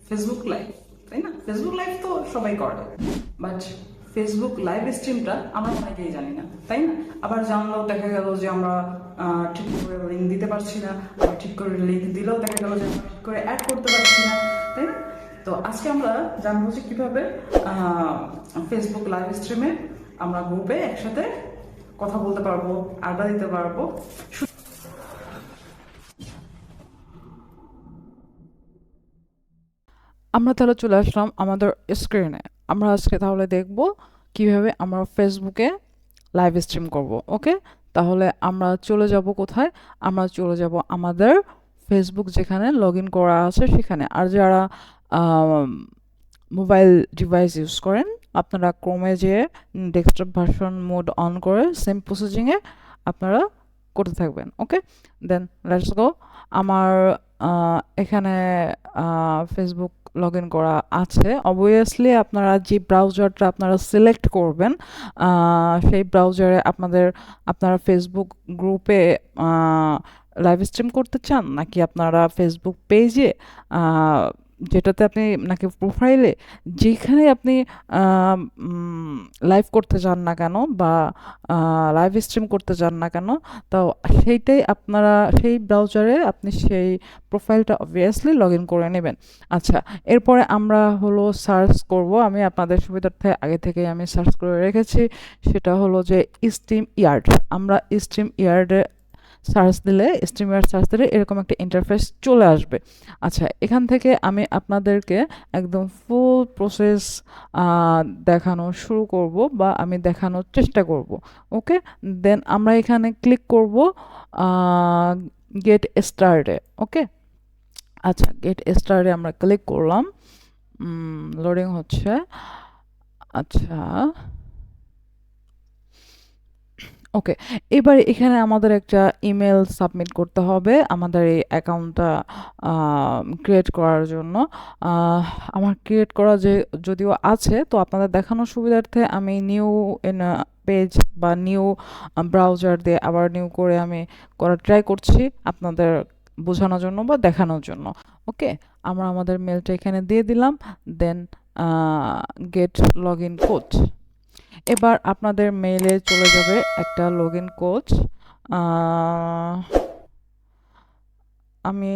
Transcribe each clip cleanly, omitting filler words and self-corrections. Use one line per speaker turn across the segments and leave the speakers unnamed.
Facebook live, তাই না? Facebook live তো সবাই করে, বাট ফেসবুক লাইভ স্ট্রিমটা আমরা অনেকেই জানি না, তাই না? আবার জানলেও দেখা গেল যে আমরা ঠিক করে লিঙ্ক দিতে পারছি না, আবার ঠিক করে লিঙ্ক দিলেও দেখা গেল যে আমরা ঠিক করে অ্যাড করতে পারছি না, তাই না? তো আজকে আমরা জানবো যে কিভাবে ফেসবুক লাইভ স্ট্রিমে আমরা গ্রুপে একসাথে কথা বলতে পারবো, আড্ডা দিতে পারবো।
আমরা তাহলে চলে আসলাম আমাদের স্ক্রিনে। আমরা আজকে তাহলে দেখব কিভাবে আমরা ফেসবুকে লাইভ স্ট্রিম করব। ওকে, তাহলে আমরা চলে যাব কোথায়? আমরা চলে যাব আমাদের ফেসবুক যেখানে লগ ইন করা আছে সেখানে। আর যারা মোবাইল ডিভাইস ইউজ করেন, আপনারা ক্রোমে যেয়ে ডেস্কটপ ভার্সন মোড অন করে সেম প্রসেসিংয়ে আপনারা করতে থাকবেন। ওকে, দেন লেটস গো। আমার এখানে ফেসবুক লগ ইন করা আছে। অবভিয়াসলি আপনারা যে ব্রাউজারটা আপনারা সিলেক্ট করবেন, সেই ব্রাউজারে আপনারা ফেসবুক গ্রুপে লাইভ স্ট্রিম করতে চান, নাকি আপনারা ফেসবুক পেজে যেটাতে আপনি নাকি প্রোফাইলে যেখানে আপনি লাইভ করতে চান না কেন বা লাইভ স্ট্রিম করতে চান না কেন, তো সেইটাই আপনারা সেই ব্রাউজারে আপনি সেই প্রোফাইলটা অবভিয়াসলি লগ ইন করে নেবেন। আচ্ছা, এরপরে আমরা হলো সার্চ করব। আমি আপনাদের সুবিধার্থে আগে থেকেই আমি সার্চ করে রেখেছি, সেটা হলো যে StreamYard। আমরা StreamYard সার্চ দিলে এরকম একটা ইন্টারফেস চলে আসবে। আচ্ছা, এখান থেকে আমি আপনাদেরকে একদম ফুল প্রসেস দেখানো শুরু করব বা আমি দেখানোর চেষ্টা করব। ওকে, দেন আমরা এখানে ক্লিক করব গেট স্টার্টে। ওকে, আচ্ছা, গেট স্টার্টে আমরা ক্লিক করলাম। লোডিং হচ্ছে। আচ্ছা, ওকে, এবার এখানে আমাদের একটা ইমেল সাবমিট করতে হবে আমাদের এই অ্যাকাউন্টটা ক্রিয়েট করার জন্য। আমার ক্রিয়েট করা যদিও আছে, তো আপনাদের দেখানোর সুবিধার্থে আমি নিউ পেজ বা নিউ ব্রাউজার দিয়ে আবার নিউ করে আমি করার ট্রাই করছি আপনাদের বোঝানোর জন্য বা দেখানোর জন্য। ওকে, আমরা আমাদের মেলটা এখানে দিয়ে দিলাম। দেন গেট লগ ইন কোড। এবার আপনাদের মেইলে চলে যাবে একটা লগইন কোড। আমি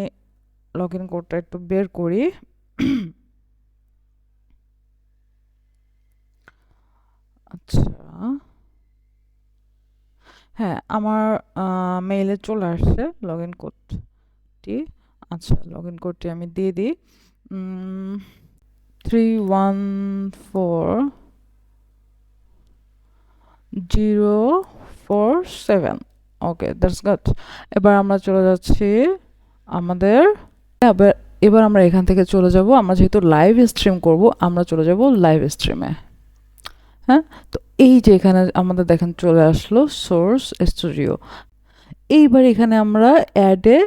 লগইন কোডটা একটু বের করি। আচ্ছা, হ্যাঁ, আমার মেইলে চলে আসছে লগইন কোডটি। আচ্ছা, লগইন কোডটি আমি দিয়ে দিই। 314047। ওকে, দ্যাটস গুড। এবার আমরা চলে যাচ্ছি আমাদের এবার এবার আমরা এখান থেকে চলে যাব, আমরা যেহেতু লাইভ স্ট্রিম করব, আমরা চলে যাব লাইভ স্ট্রিমে। হ্যাঁ, তো এই যে এখানে আমাদের দেখেন চলে আসলো সোর্স স্টুডিও। এইবার এখানে আমরা অ্যাড এ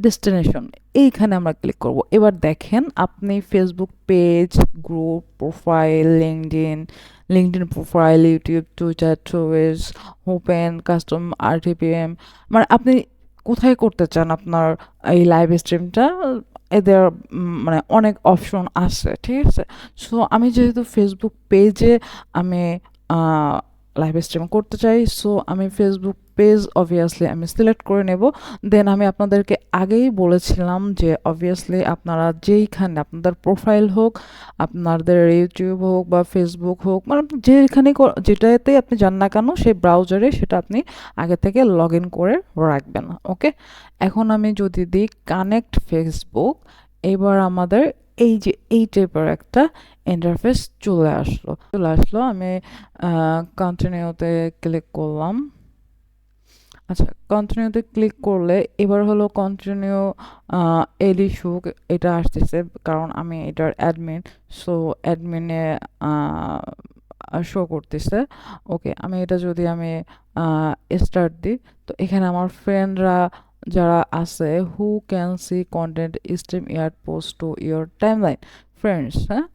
ডেস্টিনেশন, এইখানে আমরা ক্লিক করব। এবার দেখেন আপনি Facebook page, group, profile, LinkedIn profile, YouTube, Twitter, Threads, open, custom, RTPM, মানে আপনি কোথায় করতে চান আপনার এই লাইভ স্ট্রিমটা, এদের মানে অনেক অপশন আছে, ঠিক আছে? সো আমি যেহেতু ফেসবুক পেজে আমি লাইভ স্ট্রিম করতে চাই, সো আমি ফেসবুক পেজ অবভিয়াসলি আমি সিলেক্ট করে নেব। দেন আমি আপনাদেরকে আগেই বলেছিলাম যে অবভিয়াসলি আপনারা যেইখানে আপনাদের প্রোফাইল হোক, আপনাদের ইউটিউব হোক বা ফেসবুক হোক, মানে যেখানে যেটাতেই আপনি যান না কেন, সেই ব্রাউজারে সেটা আপনি আগে থেকে লগ ইন করে রাখবেন। ওকে, এখন আমি যদি দিই কানেক্ট ফেসবুক, এবার আমাদের এই যে এই টাইপের একটা ইন্টারফেস চলে আসলো। আমি কন্টিনিউতে ক্লিক করলাম। আচ্ছা, কন্টিনিউতে ক্লিক করলে এবার হলো কন্টিনিউ এডি সুখ এটা আসতেছে, কারণ আমি এটার অ্যাডমিন, সো অ্যাডমিনে শো করতেছে। ওকে, আমি এটা যদি আমি স্টার্ট দিই, তো এখানে আমার ফ্রেন্ডরা যারা আছে, who can see content stream year post to your timeline friends. হ্যাঁ,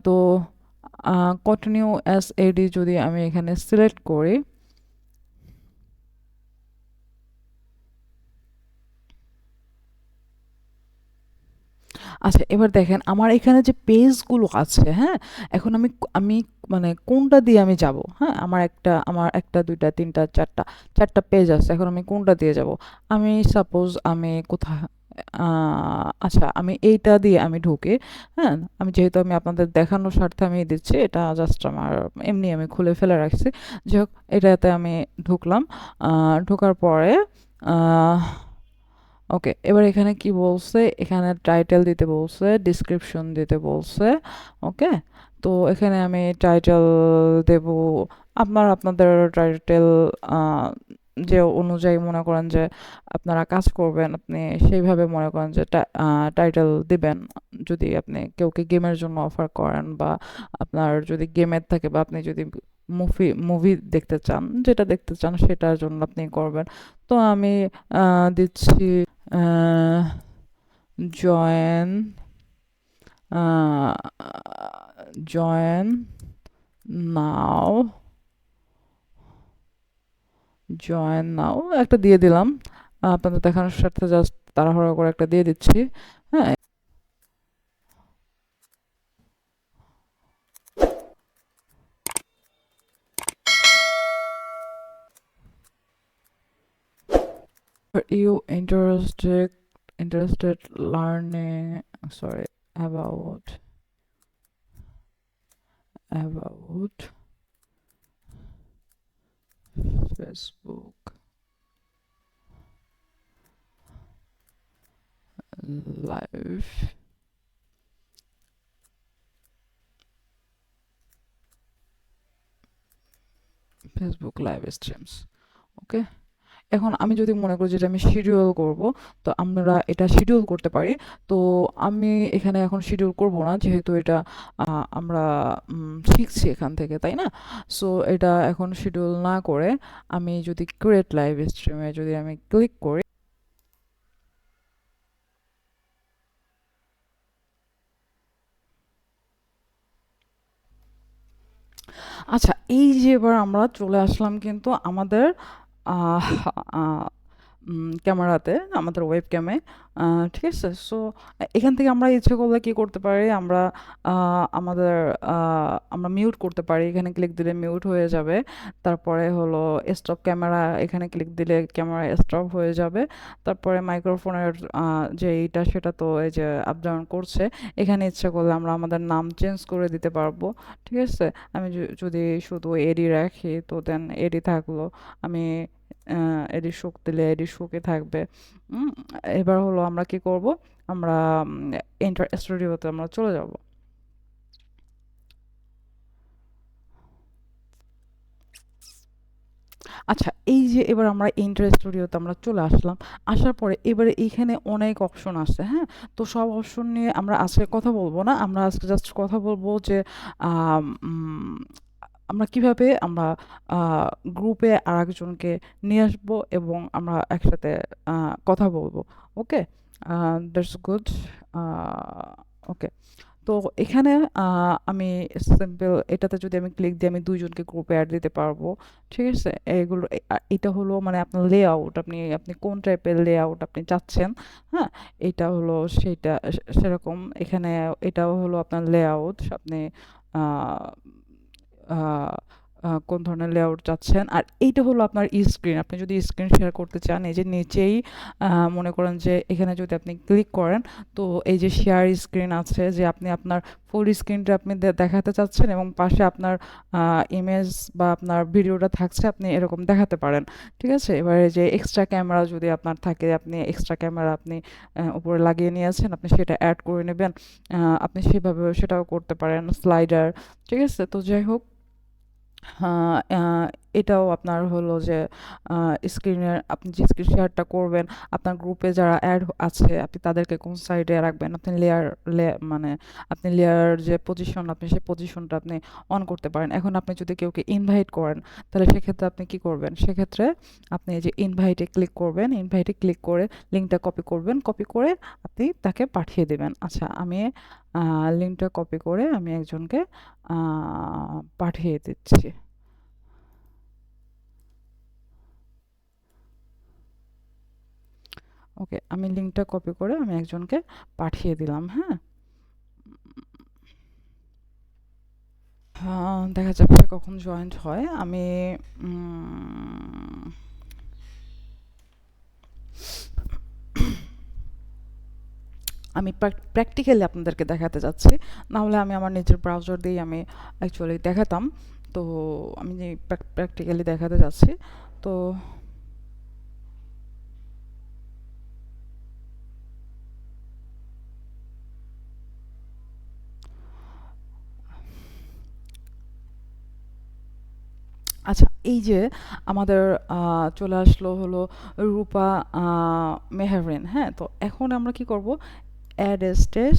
তো কন্টিনিউ অ্যাজ এডি যদি আমি এখানে সিলেক্ট করি, আচ্ছা, এবার দেখেন আমার এখানে যে পেজগুলো আছে, হ্যাঁ? এখন আমি মানে কোনটা দিয়ে আমি যাব, হ্যাঁ? আমার ১ টা ২ টা ৩ টা ৪ টা পেজ আছে। এখন আমি কোনটা দিয়ে যাব? আমি সাপোজ আমি আ আচ্ছা, আমি এইটা দিয়ে আমি ঢুকি, হ্যাঁ? যেহেতু আমি আপনাদের দেখানোর স্বার্থে আমি দিচ্ছি, এটা জাস্ট আমার এমনি আমি খুলে ফেলে রাখছি। যাই হোক, এটাতে আমি ঢুকলাম। আ ঢোকার পরে আহ ওকে, এবার এখানে কি বলছে? এখানে টাইটেল দিতে বলছে, ডেসক্রিপশন দিতে বলছে। ওকে? তো এখানে আমি টাইটেল দেব। আপনাদের টাইটেল আ যে অনুযায়ী মনে করেন যে আপনারা কাজ করবেন, আপনি সেইভাবে মনে করেন যে টাইটেল দিবেন। যদি আপনি কাউকে গেমের জন্য অফার করেন, বা আপনার যদি গেমের থাকে, বা আপনি যদি মুভি দেখতে চান, যেটা দেখতে চান সেটার জন্য আপনি করবেন। তো আমি দিচ্ছি জয়েন জয়েন নাও জয়েন নাও একটা দিয়ে দিলাম। আপনাদের দেখানোর সাথে জাস্ট তাড়াহুড়ো করে একটা দিয়ে দিচ্ছি। হ্যাঁ, you interested learning, sorry, about Facebook live Facebook live streams. Okay, এখন আমি যদি মনে করি যেটা আমি শিডিউল করব, তো আমরা এটা শিডিউল করতে পারি। তো আমি এখানে এখন শিডিউল করব না, যেহেতু এটা আমরা শিখছি এখান থেকে, তাই না? সো এটা এখন শিডিউল না করে আমি যদি ক্রিয়েট লাইভ স্ট্রিমে যদি আমি ক্লিক করি, আচ্ছা, এই যে এবার আমরা চলে আসলাম কিন্তু আমাদের আহ আহ ক্যামেরাতে, আমাদের ওয়েবক্যামে। ঠিক আছে? সো এখান থেকে আমরা ইচ্ছে করলে কি করতে পারি? আমরা মিউট করতে পারি। এখানে ক্লিক দিলে মিউট হয়ে যাবে। তারপরে হলো স্টপ ক্যামেরা, এখানে ক্লিক দিলে ক্যামেরা স্টপ হয়ে যাবে। তারপরে মাইক্রোফোনের যে এইটা সেটা তো এই যে আপ ডাউন করছে। এখানে ইচ্ছা করলে আমরা আমাদের নাম চেঞ্জ করে দিতে পারবো। ঠিক আছে? আমি যদি শুধু এডি রাখি, তো দেন এডি থাকলো। আমি এডি শোক দিলে এডি শোকে থাকবে। উম, এবার হলো আমরা কি করব? আমরা এন্টার স্টুডিওতে আমরা চলে যাব। আচ্ছা, এই যে এবার আমরা এন্টার স্টুডিওতে আমরা চলে আসলাম। আসার পরে এবারে এইখানে অনেক অপশন আছে, হ্যাঁ? তো সব অপশন নিয়ে আমরা আজকে কথা বলবো না। আমরা আজকে জাস্ট কথা বলবো যে আম, উম, আমরা কিভাবে আমরা গ্রুপে আরেকজনকে নিয়ে আসবো, এবং আমরা একসাথে কথা বলবো। ওকে, দ্যাটস গুড। ওকে, তো এখানে আমি সিম্পল এটাতে যদি আমি ক্লিক দিই, আমি ২ জনকে গ্রুপে অ্যাড দিতে পারবো। ঠিক আছে? এগুলো এটা হলো মানে আপনার লেআউট, আপনি কোন টাইপের লেআউট আপনি চাচ্ছেন, হ্যাঁ? এটা হলো সেইটা সেরকম এখানে এটাও হলো আপনার লেআউট। আপনি আ আ কোন ধরনের লেআউট চাচ্ছেন। আর এইটা হলো আপনার স্ক্রিন। আপনি যদি স্ক্রিন শেয়ার করতে চান, এই যে নিচেই মনে করেন যে এখানে যদি আপনি ক্লিক করেন, তো এই যে শেয়ার স্ক্রিন আছে, যে আপনি আপনার ফুল স্ক্রিনটা আপনি দেখাতে চাচ্ছেন, এবং পাশে আপনার ইমেজ বা আপনার ভিডিওটা থাকছে, আপনি এরকম দেখাতে পারেন। ঠিক আছে? এবারে যে এক্সট্রা ক্যামেরা যদি আপনার থাকে, আপনি এক্সট্রা ক্যামেরা আপনি উপরে লাগিয়ে নিয়েছেন, আপনি সেটা অ্যাড করে নেবেন। আপনি সেভাবেও সেটাও করতে পারেন, স্লাইডার। ঠিক আছে? তো যাই হোক, হ্যাঁ, এটাও আপনার হলো যে স্ক্রিনের আপনি যে স্ক্রিন শেয়ারটা করবেন, আপনার গ্রুপে যারা অ্যাড আছে, আপনি তাদেরকে কোন সাইডে রাখবেন, আপনি মানে আপনি লেয়ার যে পজিশন, আপনি সেই পজিশনটা আপনি অন করতে পারেন। এখন আপনি যদি কাউকে ইনভাইট করেন, তাহলে সেক্ষেত্রে আপনি কি করবেন? সেক্ষেত্রে আপনি এই যে ইনভাইটে ক্লিক করবেন, ইনভাইটে ক্লিক করে লিঙ্কটা কপি করবেন, কপি করে আপনি তাকে পাঠিয়ে দেবেন। আচ্ছা, আমি লিঙ্কটা কপি করে আমি একজনকে পাঠিয়ে দিচ্ছি। ওকে, আমি লিঙ্কটা কপি করে আমি একজনকে পাঠিয়ে দিলাম। হ্যাঁ, দেখা যাক সে কখন জয়েন্ট হয়। উম, আমি প্র্যাকটিক্যালি আপনাদেরকে দেখাতে যাচ্ছি, না হলে আমি আমার নিজের ব্রাউজার দিয়েই আমি অ্যাকচুয়ালি দেখাতাম। তো আমি প্র্যাকটিক্যালি দেখাতে যাচ্ছি। তো আচ্ছা, এই যে আমাদের চলে আসলো হলো রূপা মেহরিন। হ্যাঁ, তো এখন আমরা কি করব? Add stage,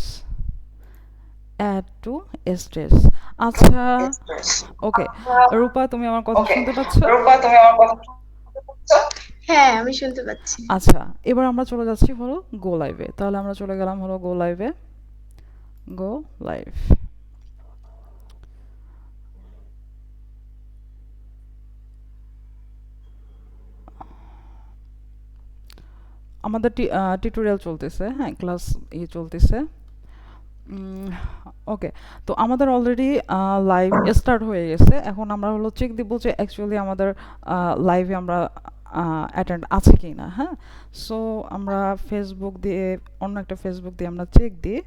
add to stage. আচ্ছা, ওকে, রূপা তুমি আমার কথা শুনতে পাচ্ছ?
হ্যাঁ, আমি শুনতে পাচ্ছি।
আচ্ছা, এবার আমরা চলে যাচ্ছি হলো গো লাইভে। তাহলে আমরা চলে গেলাম হলো গো লাইভে। গো লাইভ। আমাদের টিউটোরিয়াল চলতেছে, হ্যাঁ, ক্লাস চলতেছে। ওকে, তো আমাদের অলরেডি লাইভ স্টার্ট হয়ে গেছে। এখন আমরা হলো চেক দিব যে অ্যাকচুয়ালি আমাদের লাইভে আমরা অ্যাটেন্ড আছে কি না। হ্যাঁ, সো আমরা ফেসবুক দিয়ে, অন্য একটা ফেসবুক দিয়ে আমরা চেক দিই।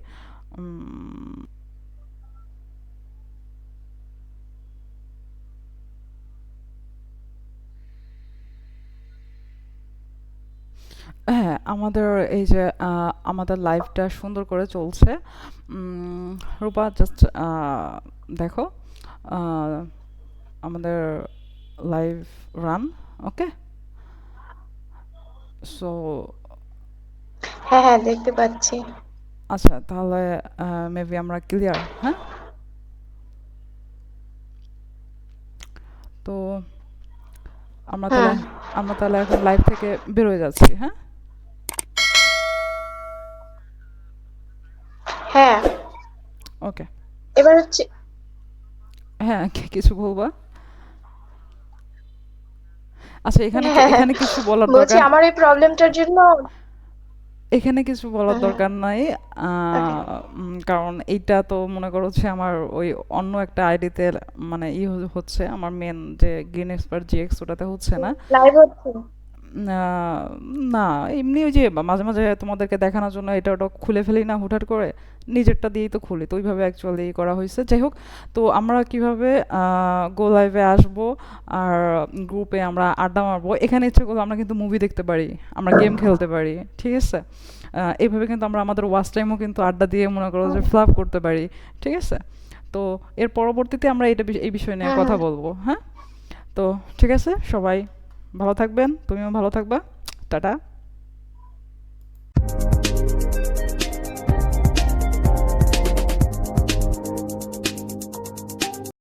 হ্যাঁ, আমাদের এই যে আমাদের লাইভটা সুন্দর করে চলছে। রূপা জাস্ট দেখো আমাদের লাইভ রান। ওকে, সো
হ্যাঁ, হ্যাঁ, দেখতে পাচ্ছি।
আচ্ছা, তাহলে মেবি আমরা ক্লিয়ার। হ্যাঁ, তো আমরা তাহলে
হুম,
আমরা তাহলে এখন লাইভ থেকে বের হয়ে যাচ্ছি। হ্যাঁ,
হ্যাঁ,
ওকে,
এবার হচ্ছে
হ্যাঁ, কিছু বলবা? আচ্ছা, এখানে
হ্যাঁ,
এখানে কিছু বলার
বলছি
দরকার,
আমার এই প্রবলেমটার জন্য
এখানে কিছু বলার
হুম, হুম,
দরকার নাই।
ওকে,
কারণ এইটা তো মনে করো হচ্ছে আমার ওই অন্য একটা আইডিতে, মানে হচ্ছে আমার মেন যে গ্রিন এক্সপার্ট জিএক্স, ওটাতে হচ্ছে না।
লাইভ হচ্ছে।
আহ, না, এমনি ওই যে মাঝে মাঝে তোমাদেরকে দেখানোর জন্য এটা ওটা খুলে ফেলি না হুটহাট করে, নিজেরটা দিয়েই তো খুলি, তো ওইভাবে অ্যাকচুয়ালি করা হয়েছে। যাই হোক, তো আমরা কিভাবে গো লাইভে আসবো আর গ্রুপে আমরা আড্ডা মারবো, এখানে ইচ্ছে করলে আমরা কিন্তু মুভি দেখতে পারি, আমরা গেম খেলতে পারি, ঠিক আছে? এইভাবে কিন্তু আমরা আমাদের ওয়াচ টাইমও কিন্তু আড্ডা দিয়ে মনে করো যে ফ্লাপ করতে পারি, ঠিক আছে? তো এর পরবর্তীতে আমরা এই বিষয় নিয়ে
হুম,
কথা
হুম,
বলবো। হ্যাঁ, তো ঠিক আছে, সবাই ভালো থাকবেন, তুমিও ভালো থাকবা। টাটা।